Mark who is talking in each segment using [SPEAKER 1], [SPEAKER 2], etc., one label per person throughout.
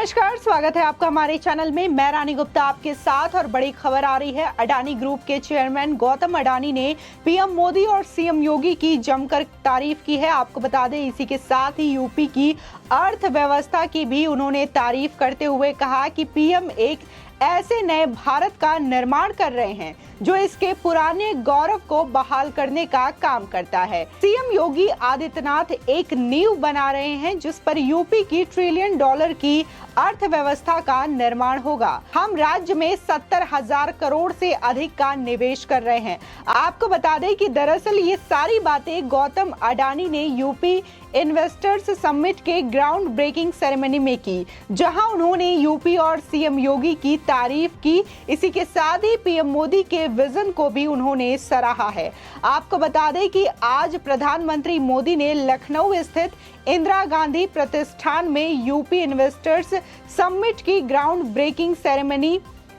[SPEAKER 1] नमस्कार, स्वागत है आपका हमारे चैनल में। मैं रानी गुप्ता आपके साथ और बड़ी खबर आ रही है। अडानी ग्रुप के चेयरमैन गौतम अडानी ने पीएम मोदी और सीएम योगी की जमकर तारीफ की है। आपको बता दें, इसी के साथ ही यूपी की अर्थव्यवस्था की भी उन्होंने तारीफ करते हुए कहा कि पीएम एक ऐसे नए भारत का निर्माण कर रहे हैं जो इसके पुराने गौरव को बहाल करने का काम करता है। सीएम योगी आदित्यनाथ एक नींव बना रहे हैं जिस पर यूपी की $1 ट्रिलियन की अर्थव्यवस्था का निर्माण होगा। हम राज्य में 70,000 करोड़ से अधिक का निवेश कर रहे हैं। आपको बता दें कि दरअसल ये सारी बातें गौतम अडानी ने यूपी इन्वेस्टर्स समिट के ग्राउंड ब्रेकिंग सेरेमनी में की, जहां उन्होंने यूपी और सीएम योगी की तारीफ की। इसी के साथ ही पीएम मोदी के विजन को भी उन्होंने सराहा है। आपको बता दें कि आज प्रधानमंत्री मोदी ने लखनऊ स्थित इंदिरा गांधी प्रतिष्ठान में यूपी इन्वेस्टर्स समिट की ग्राउंड ब्रेकिंग सेरेमनी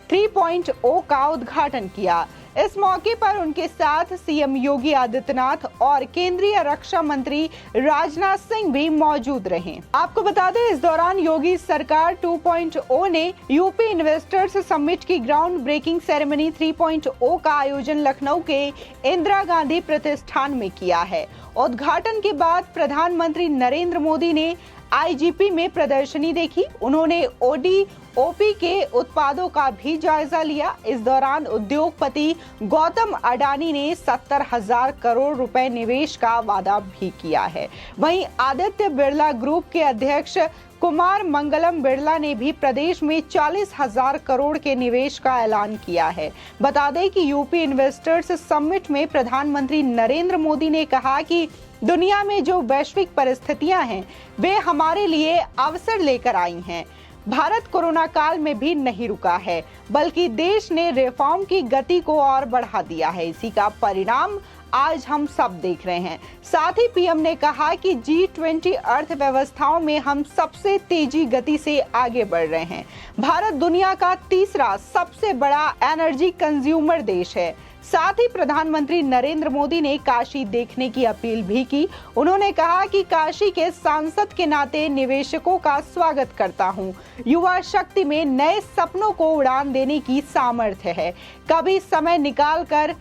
[SPEAKER 1] 3.0 का उद्घाटन किया। इस मौके पर उनके साथ सीएम योगी आदित्यनाथ और केंद्रीय रक्षा मंत्री राजनाथ सिंह भी मौजूद रहे। आपको बता दें, इस दौरान योगी सरकार 2.0 ने यूपी इन्वेस्टर्स समिट की ग्राउंड ब्रेकिंग सेरेमनी 3.0 का आयोजन लखनऊ के इंदिरा गांधी प्रतिष्ठान में किया है। उद्घाटन के बाद प्रधानमंत्री नरेंद्र मोदी ने आईजीपी में प्रदर्शनी देखी। उन्होंने ओडीओपी के उत्पादों का भी जायजा लिया। इस दौरान उद्योगपति गौतम अडानी ने 70,000 करोड़ रुपए निवेश का वादा भी किया है। वहीं आदित्य बिरला ग्रुप के अध्यक्ष कुमार मंगलम बिरला ने भी प्रदेश में 40,000 करोड़ के निवेश का ऐलान किया है। बता दें कि यूपी इन्वेस्टर्स समिट में प्रधानमंत्री नरेंद्र मोदी ने कहा कि दुनिया में जो वैश्विक परिस्थितियां हैं वे हमारे लिए अवसर लेकर आई हैं। भारत कोरोना काल में भी नहीं रुका है, बल्कि देश ने रिफॉर्म की गति को और बढ़ा दिया है। इसी का परिणाम आज हम सब देख रहे हैं। साथ ही पीएम ने कहा कि G20 अर्थव्यवस्थाओं में हम सबसे तेजी गति से आगे बढ़ रहे हैं। भारत दुनिया का तीसरा सबसे बड़ा एनर्जी कंज्यूमर देश है। साथ ही प्रधानमंत्री नरेंद्र मोदी ने काशी देखने की अपील भी की। उन्होंने कहा कि काशी के सांसद के नाते निवेशकों का स्वागत करता हूं। युवा शक्ति में नए सपनों को उड़ान देने की सामर्थ्य है। कभी समय निकालकर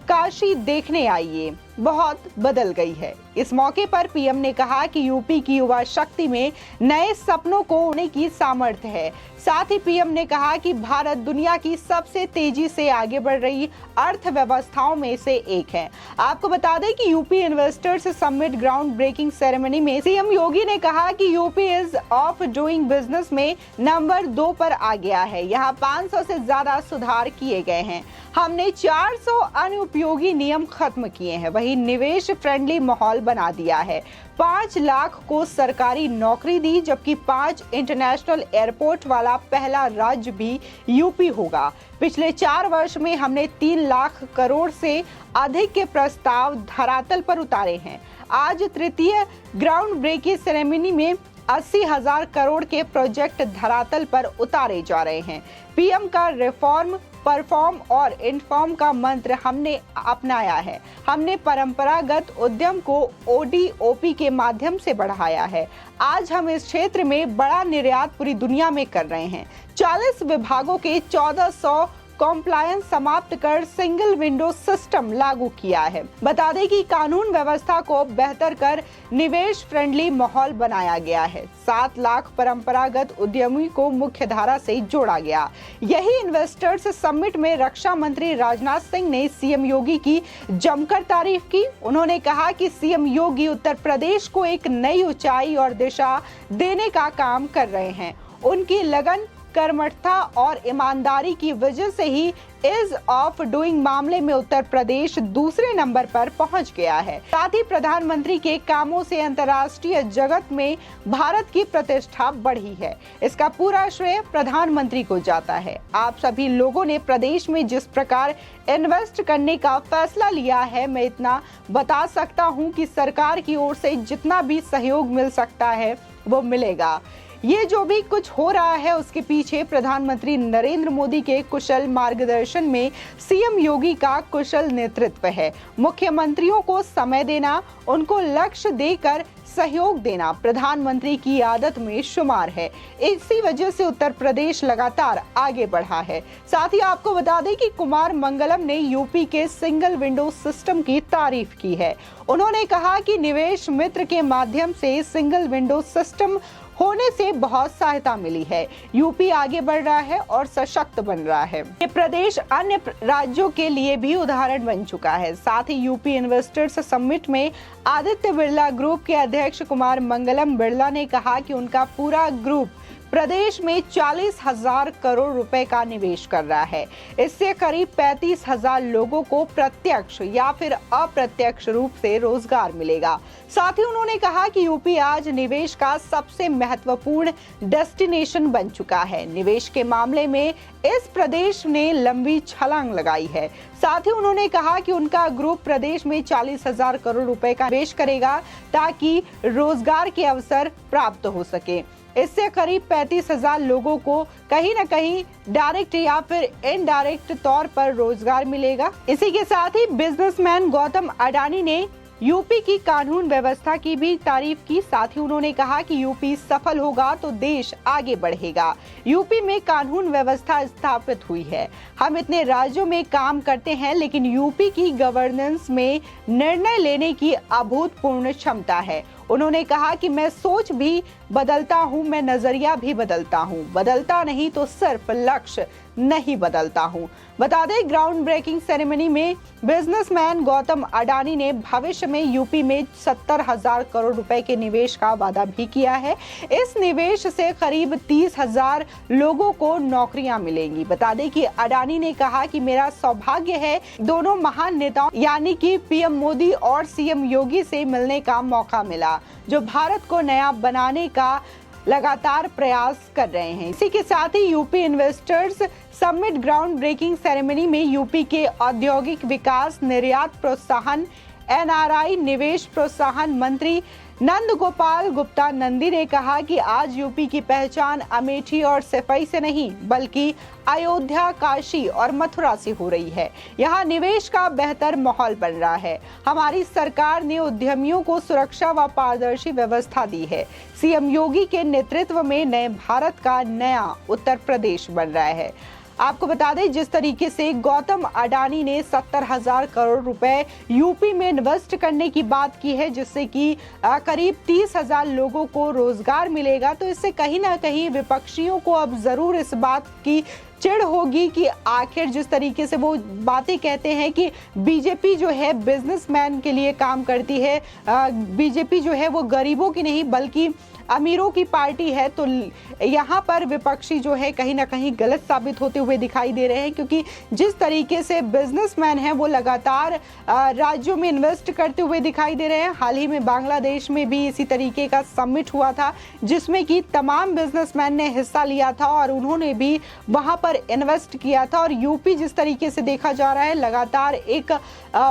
[SPEAKER 1] काशी देखने आइए, बहुत बदल गई है। इस मौके पर पीएम ने कहा कि यूपी की युवा शक्ति में नए सपनों को उड़ने की सामर्थ्य है। साथ ही पीएम ने कहा कि भारत दुनिया की सबसे तेजी से आगे बढ़ रही अर्थव्यवस्थाओं में से एक है। आपको बता दें कि UP investors summit ground breaking ceremony में सीएम योगी ने कहा कि UP ease of doing business में नंबर 2 पर आ गया है। यहाँ 500 से ज्यादा सुधार किए गए हैं। हमने 400 अनुपयोगी नियम खत्म किए हैं। वही निवेश फ्रेंडली माहौल बना दिया है। 5 लाख को सरकारी नौकरी दी, जबकि 5 इंटरनेशनल एयरपोर्ट वाला पहला राज्य भी यूपी होगा। पिछले 4 वर्ष में हमने 3 लाख करोड़ से अधिक के प्रस्ताव धरातल पर उतारे हैं। आज तृतीय ग्राउंड ब्रेकिंग सेरेमनी में 80,000 करोड़ के प्रोजेक्ट धरातल पर उतारे जा रहे हैं। पीएम का रिफॉर्म, परफॉर्म और इन्फॉर्म का मंत्र हमने अपनाया है। हमने परंपरागत उद्यम को ओडीओपी के माध्यम से बढ़ाया है। आज हम इस क्षेत्र में बड़ा निर्यात पूरी दुनिया में कर रहे हैं। 40 विभागों के 1400 कॉम्प्लायंस समाप्त कर सिंगल विंडो सिस्टम लागू किया है। बता दें कि कानून व्यवस्था को बेहतर कर निवेश फ्रेंडली माहौल बनाया गया है। 7 लाख परंपरागत उद्यमी को मुख्य धारा से जोड़ा गया। यही इन्वेस्टर्स समिट में रक्षा मंत्री राजनाथ सिंह ने सीएम योगी की जमकर तारीफ की। उन्होंने कहा कि सीएम योगी उत्तर प्रदेश को एक नई ऊंचाई और दिशा देने का काम कर रहे हैं। उनकी लगन, कर्मठता और ईमानदारी की वजह से ही इज ऑफ डूइंग मामले में उत्तर प्रदेश दूसरे नंबर पर पहुंच गया है। साथ ही प्रधानमंत्री के कामों से अंतर्राष्ट्रीय जगत में भारत की प्रतिष्ठा बढ़ी है। इसका पूरा श्रेय प्रधानमंत्री को जाता है। आप सभी लोगों ने प्रदेश में जिस प्रकार इन्वेस्ट करने का फैसला लिया है, मैं इतना बता सकता हूं कि सरकार की ओर से जितना भी सहयोग मिल सकता है वो मिलेगा। ये जो भी कुछ हो रहा है उसके पीछे प्रधानमंत्री नरेंद्र मोदी के कुशल मार्गदर्शन में सीएम योगी का कुशल नेतृत्व है। मुख्यमंत्रियों को समय देना, उनको लक्ष्य देकर सहयोग देना प्रधानमंत्री की आदत में शुमार है। इसी वजह से उत्तर प्रदेश लगातार आगे बढ़ा है। साथ ही आपको बता दें कि कुमार मंगलम ने यूपी के सिंगल विंडो सिस्टम की तारीफ की है। उन्होंने कहा कि निवेश मित्र के माध्यम से सिंगल विंडो सिस्टम होने से बहुत सहायता मिली है। यूपी आगे बढ़ रहा है और सशक्त बन रहा है। ये प्रदेश अन्य राज्यों के लिए भी उदाहरण बन चुका है। साथ ही यूपी इन्वेस्टर्स समिट में आदित्य बिरला ग्रुप के अध्यक्ष कुमार मंगलम बिरला ने कहा कि उनका पूरा ग्रुप प्रदेश में 40,000 करोड़ रुपए का निवेश कर रहा है। इससे करीब 35,000 लोगों को प्रत्यक्ष या फिर अप्रत्यक्ष रूप से रोजगार मिलेगा। साथ ही उन्होंने कहा कि यूपी आज निवेश का सबसे महत्वपूर्ण डेस्टिनेशन बन चुका है। निवेश के मामले में इस प्रदेश ने लंबी छलांग लगाई है। साथ ही उन्होंने कहा कि उनका ग्रुप प्रदेश में 40,000 करोड़ रुपए का निवेश करेगा ताकि रोजगार के अवसर प्राप्त हो सके। इससे करीब 35,000 लोगों को कहीं न कहीं डायरेक्ट या फिर इनडायरेक्ट तौर पर रोजगार मिलेगा। इसी के साथ ही बिजनेसमैन गौतम अडानी ने यूपी की कानून व्यवस्था की भी तारीफ की। साथ ही उन्होंने कहा कि यूपी सफल होगा तो देश आगे बढ़ेगा। यूपी में कानून व्यवस्था स्थापित हुई है। हम इतने राज्यों में काम करते हैं, लेकिन यूपी की गवर्नेंस में निर्णय लेने की अभूतपूर्व क्षमता है। उन्होंने कहा कि मैं सोच भी बदलता हूं, मैं नजरिया भी बदलता हूं, बदलता नहीं तो सिर्फ लक्ष्य नहीं बदलता हूं। बता दें, ग्राउंड ब्रेकिंग सेरेमनी में बिजनेसमैन गौतम अडानी ने भविष्य में यूपी में 70,000 करोड़ रुपए के निवेश का वादा भी किया है। इस निवेश से करीब 30,000 लोगों को नौकरियां मिलेंगी। बता दें कि अडानी ने कहा कि मेरा सौभाग्य है दोनों महान नेताओं यानी कि पीएम मोदी और सीएम योगी से मिलने का मौका मिला, जो भारत को नया बनाने का लगातार प्रयास कर रहे हैं। इसी के साथ ही UP investors summit ground breaking ceremony में यूपी के औद्योगिक विकास, निर्यात प्रोत्साहन, एनआरआई निवेश प्रोत्साहन मंत्री नंद गोपाल गुप्ता नंदी ने कहा कि आज यूपी की पहचान अमेठी और सफाई से नहीं बल्कि अयोध्या, काशी और मथुरा से हो रही है। यहाँ निवेश का बेहतर माहौल बन रहा है। हमारी सरकार ने उद्यमियों को सुरक्षा व पारदर्शी व्यवस्था दी है। सीएम योगी के नेतृत्व में नए भारत का नया उत्तर प्रदेश बन रहा है। आपको बता दें, जिस तरीके से गौतम अडानी ने 70,000 करोड़ रुपए यूपी में इन्वेस्ट करने की बात की है, जिससे कि करीब 30,000 लोगों को रोजगार मिलेगा, तो इससे कहीं ना कहीं विपक्षियों को अब जरूर इस बात की चिढ़ होगी कि आखिर जिस तरीके से वो बातें कहते हैं कि बीजेपी जो है बिजनेसमैन के लिए काम करती है, बीजेपी जो है वो गरीबों की नहीं बल्कि अमीरों की पार्टी है, तो यहाँ पर विपक्षी जो है कहीं ना कहीं गलत साबित होते हुए दिखाई दे रहे हैं। क्योंकि जिस तरीके से बिजनेसमैन है वो लगातार राज्यों में इन्वेस्ट करते हुए दिखाई दे रहे हैं। हाल ही में बांग्लादेश में भी इसी तरीके का समिट हुआ था, जिसमें कि तमाम बिजनेसमैन ने हिस्सा लिया था और उन्होंने भी वहां पर इन्वेस्ट किया था। और यूपी जिस तरीके से देखा जा रहा है, लगातार एक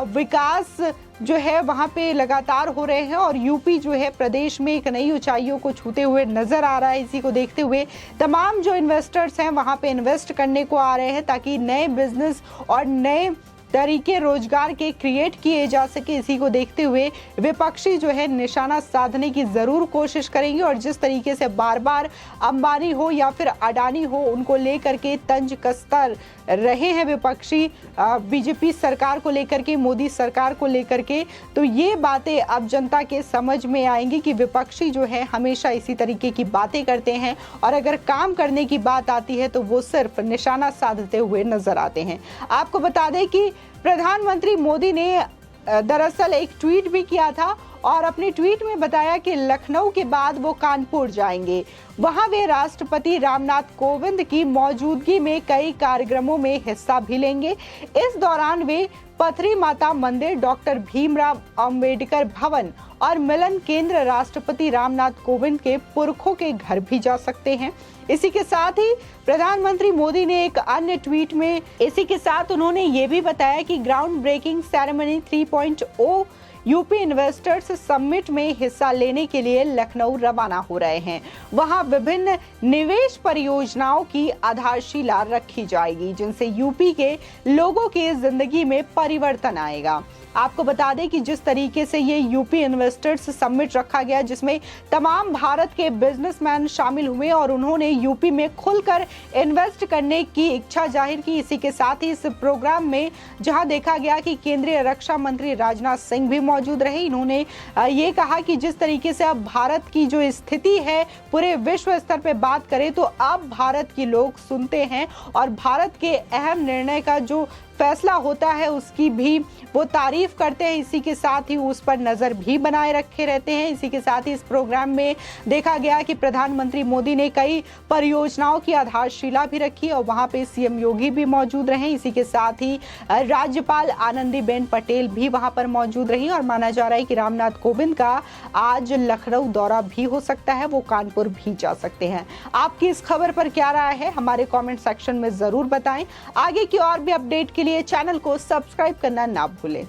[SPEAKER 1] विकास जो है वहां पे लगातार हो रहे हैं और यूपी जो है प्रदेश में एक नई ऊंचाइयों को छूते हुए नजर आ रहा है। इसी को देखते हुए तमाम जो इन्वेस्टर्स हैं वहां पे इन्वेस्ट करने को आ रहे हैं ताकि नए बिजनेस और नए तरीके रोजगार के क्रिएट किए जा सके। इसी को देखते हुए विपक्षी जो है निशाना साधने की जरूर कोशिश करेंगे और जिस तरीके से बार बार अंबानी हो या फिर अडानी हो उनको लेकर के तंज कसता रहे हैं विपक्षी बीजेपी सरकार को लेकर के, मोदी सरकार को लेकर के, तो ये बातें अब जनता के समझ में आएंगी कि विपक्षी जो है हमेशा इसी तरीके की बातें करते हैं और अगर काम करने की बात आती है तो वो सिर्फ निशाना साधते हुए नजर आते हैं। आपको बता दें कि प्रधानमंत्री मोदी ने दरअसल एक ट्वीट भी किया था और अपने ट्वीट में बताया कि लखनऊ के बाद वो कानपुर जाएंगे। वहां वे राष्ट्रपति रामनाथ कोविंद की मौजूदगी में कई कार्यक्रमों में हिस्सा भी लेंगे। इस दौरान वे पथरी माता मंदिर, डॉक्टर भीमराव अंबेडकर भवन और मिलन केंद्र, राष्ट्रपति रामनाथ कोविंद के पुरखों के घर भी जा सकते हैं। इसी के साथ ही प्रधानमंत्री मोदी ने एक अन्य ट्वीट में इसी के साथ उन्होंने ये भी बताया कि ground breaking ceremony 3.0 UP investors summit में हिस्सा लेने के लिए लखनऊ रवाना हो रहे हैं। वहां विभिन्न निवेश परियोजनाओं की आधारशिला रखी जाएगी जिनसे यूपी के लोगों की जिंदगी में परिवर्तन आएगा। आपको बता दें कि जिस तरीके से ये यूपी इन्वेस्टर्स समिट रखा गया, जिसमें तमाम भारत के बिजनेसमैन शामिल हुए और उन्होंने यूपी में खुलकर इन्वेस्ट करने की इच्छा जाहिर की। इसी के साथ ही इस प्रोग्राम में जहां देखा गया कि केंद्रीय रक्षा मंत्री राजनाथ सिंह भी मौजूद रहे। इन्होंने ये कहा कि जिस तरीके से अब भारत की जो स्थिति है पूरे विश्व स्तर पे बात करें तो अब भारत के लोग सुनते हैं और भारत के अहम निर्णय का जो फैसला होता है उसकी भी वो तारीफ करते हैं। इसी के साथ ही उस पर नजर भी बनाए रखे रहते हैं। इसी के साथ ही इस प्रोग्राम में देखा गया कि प्रधानमंत्री मोदी ने कई परियोजनाओं की आधारशिला भी रखी और वहां पे सीएम योगी भी मौजूद रहे। इसी के साथ ही राज्यपाल आनंदीबेन पटेल भी वहां पर मौजूद रही और माना जा रहा है कि रामनाथ कोविंद का आज लखनऊ दौरा भी हो सकता है, वो कानपुर भी जा सकते हैं। आपकी इस खबर पर क्या राय है हमारे कमेंट सेक्शन में जरूर बताएं। आगे की और भी अपडेट के लिए चैनल को सब्सक्राइब करना ना भूलें।